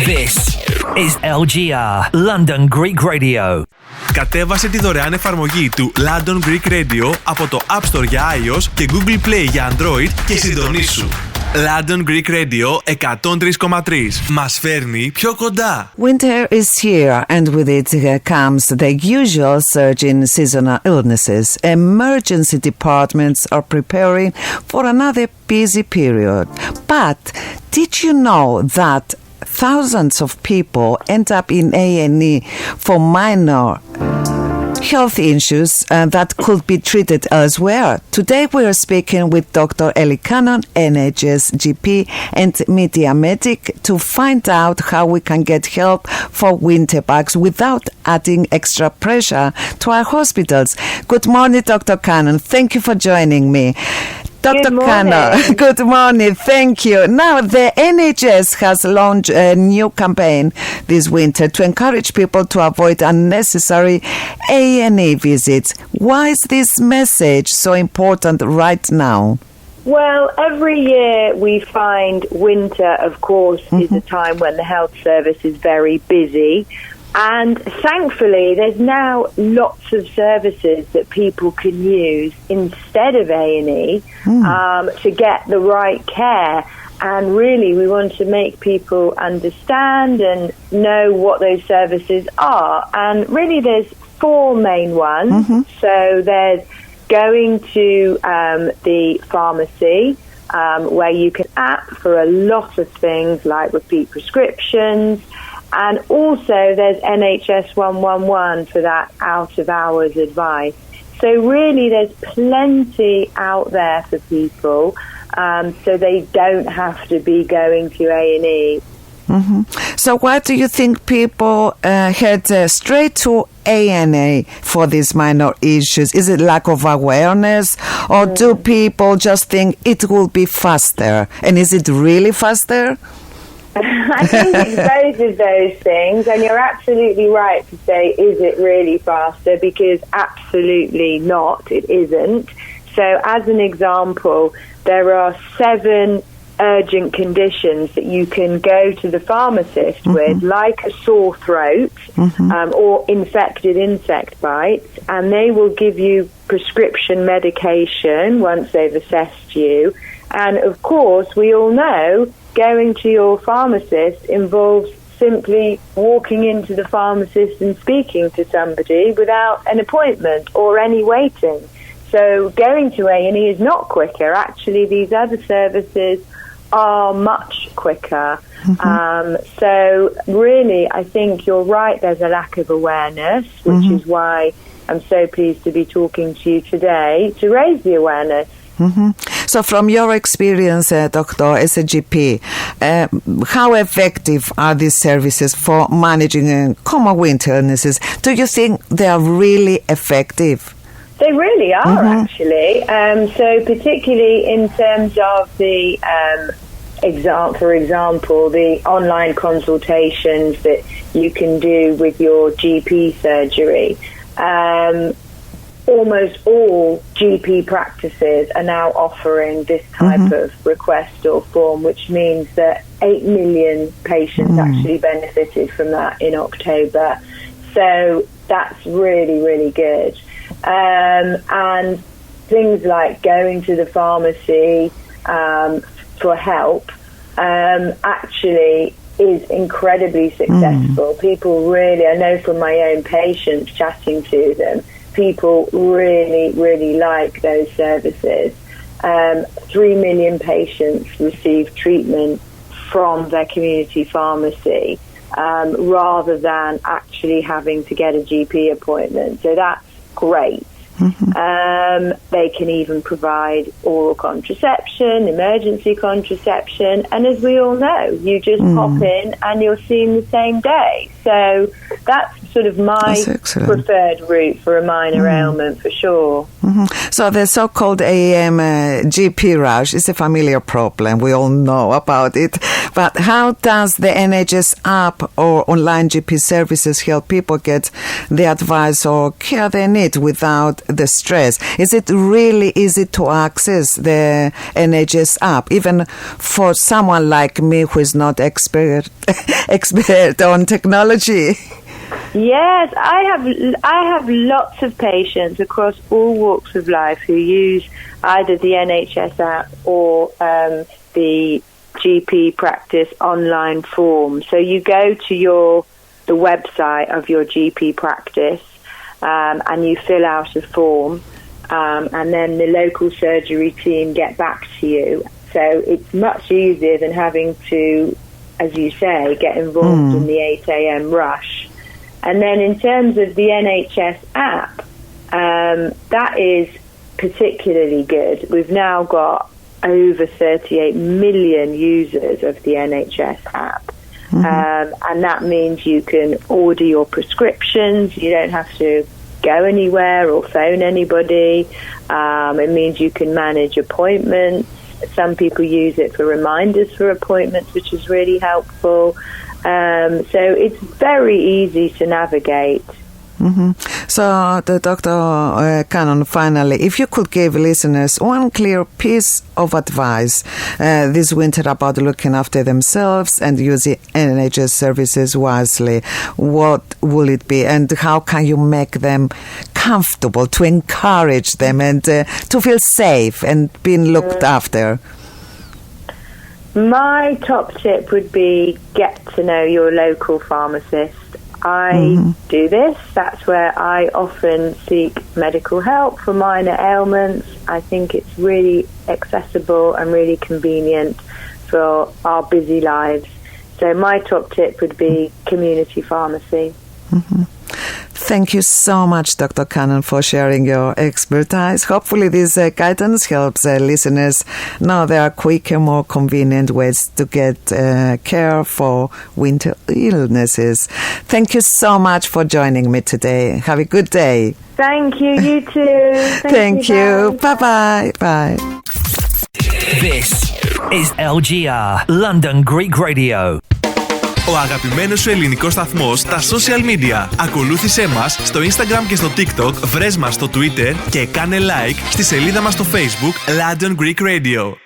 This is LGR, London Greek Radio. Κατέβασε τη δωρεάν εφαρμογή του London Greek Radio από το App Store για iOS και Google Play για Android και συντονίσου. London Greek Radio 103,3 μας φέρνει πιο κοντά. Winter is here and with it comes the usual surge in seasonal illnesses. Emergency departments are preparing for another busy period. But did you know that thousands of people end up in A&E for minor health issues that could be treated elsewhere? Today we are speaking with Dr Ellie Cannon, NHS GP and media medic, to find out how we can get help for winter bugs without adding extra pressure to our hospitals. Good morning, Dr Cannon. Thank you for joining me. Dr. Cannon, good morning. Thank you. Now, the NHS has launched a new campaign this winter to encourage people to avoid unnecessary A&E visits. Why is this message so important right now? Well, every year we find winter, of course, is a time when the health service is very busy. And thankfully, there's now lots of services that people can use instead of A&E to get the right care. And really, we want to make people understand and know what those services are. And really, there's four main ones. So there's going to the pharmacy, where you can app for a lot of things like repeat prescriptions. And also there's NHS 111 for that out-of-hours advice. So really there's plenty out there for people, so they don't have to be going to A&E. So why do you think people head straight to A&E for these minor issues? Is it lack of awareness, or do people just think it will be faster? And is it really faster? I think it's both of those things, and you're absolutely right to say, is it really faster? Because absolutely not, it isn't. So as an example, there are 7 urgent conditions that you can go to the pharmacist with, like a sore throat or infected insect bites, and they will give you prescription medication once they've assessed you. And of course, we all know going to your pharmacist involves simply walking into the pharmacist and speaking to somebody without an appointment or any waiting. So going to A&E is not quicker. Actually, these other services are much quicker. So really, I think you're right, there's a lack of awareness, which is why I'm so pleased to be talking to you today to raise the awareness. So from your experience, Doctor, as a GP, how effective are these services for managing common winter illnesses? Do you think they are really effective? They really are, actually. So particularly in terms of the, for example, the online consultations that you can do with your GP surgery. Almost all GP practices are now offering this type of request or form, which means that 8 million patients actually benefited from that in October. So that's really, really good. And things like going to the pharmacy for help actually is incredibly successful. People really, I know from my own patients chatting to them, people really, really like those services. 3 million patients receive treatment from their community pharmacy rather than actually having to get a GP appointment. So that's great. They can even provide oral contraception, emergency contraception, and as we all know, you just pop in and you're seen the same day. So that's sort of my preferred route for a minor ailment, for sure. So the so-called AM GP rush is a familiar problem. We all know about it. But how does the NHS app or online GP services help people get the advice or care they need without the stress? Is it really easy to access the NHS app, even for someone like me who is not expert on technology? Yes, I have lots of patients across all walks of life who use either the NHS app or the GP practice online form. So you go to the website of your GP practice and you fill out a form, and then the local surgery team get back to you. So it's much easier than having to, as you say, get involved in the 8 a.m. rush. And then in terms of the NHS app, that is particularly good. We've now got over 38 million users of the NHS app. And that means you can order your prescriptions. You don't have to go anywhere or phone anybody. It means you can manage appointments. Some people use it for reminders for appointments, which is really helpful. So it's very easy to navigate. So, Dr. Cannon, finally, if you could give listeners one clear piece of advice this winter about looking after themselves and using NHS services wisely, what will it be, and how can you make them comfortable, to encourage them and to feel safe and being looked after? My top tip would be get to know your local pharmacist. I do this. That's where I often seek medical help for minor ailments. I think it's really accessible and really convenient for our busy lives. So my top tip would be community pharmacy. Thank you so much, Dr. Cannon, for sharing your expertise. Hopefully this guidance helps listeners know there are quicker, more convenient ways to get care for winter illnesses. Thank you so much for joining me today. Have a good day. Thank you, you too. Thank you. Bye-bye. Bye. This is LGR, London Greek Radio. Ο αγαπημένος σου ελληνικός σταθμός στα social media. Ακολούθησέ μας στο Instagram και στο TikTok, βρες μας στο Twitter και κάνε like στη σελίδα μας στο Facebook London Greek Radio.